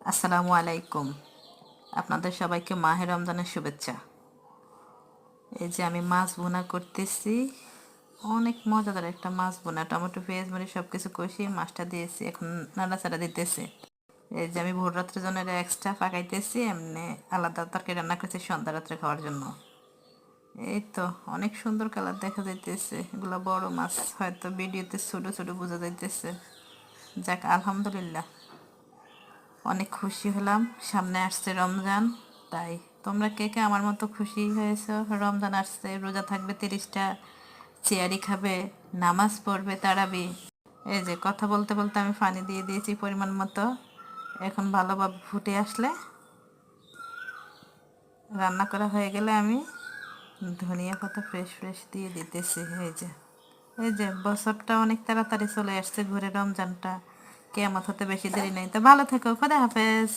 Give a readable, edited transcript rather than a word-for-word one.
আসসালামু আলাইকুম। আপনাদের সবাইকে মাহে রমজানের শুভেচ্ছা। এই যে আমি মাছ ভুনা করতেছি, অনেক মজাদার একটা মাছ ভুনা। টমেটো পেঁয়াজ মরিচ সব কিছু কষিয়ে মাছটা দিয়েছি, এখন নাড়াচাড়া দিতেছি। এই যে আমি ভোর রাত্রের জন্য এটা এক্সট্রা পাকাইতেছি, এমনি আলাদা তরকারি রান্না করছি সন্ধ্যা রাত্রে খাওয়ার জন্য। এই তো অনেক সুন্দর কালার দেখা যাইতেছে, এগুলো বড় মাছ, হয়তো ভিডিওতে ছোট ছোট বোঝা যাইতেছে। যাক আলহামদুলিল্লাহ, অনেক খুশি হলাম। সামনে আসছে রমজান, তাই তোমরা কে কে আমার মতো খুশি হয়েছো? রমজান আসছে, রোজা থাকবে 30টা, চেয়ারি খাবে, নামাজ পড়বে তারাবি। এই যে কথা বলতে বলতে আমি পানি দিয়ে দিয়েছি পরিমাণ মতো। এখন ভালোভাবে ফুটে আসলে, রান্না করা হয়ে গেলে আমি ধনিয়া পাতা ফ্রেশ ফ্রেশ দিয়ে দিতেছি। এই যে বছরটা অনেক তাড়াতাড়ি চলে আসছে, ঘুরে রমজানটা। কিয়ামত হতে বেশি দেরি নেই। তো ভালো থেকো, খোদা হাফেজ।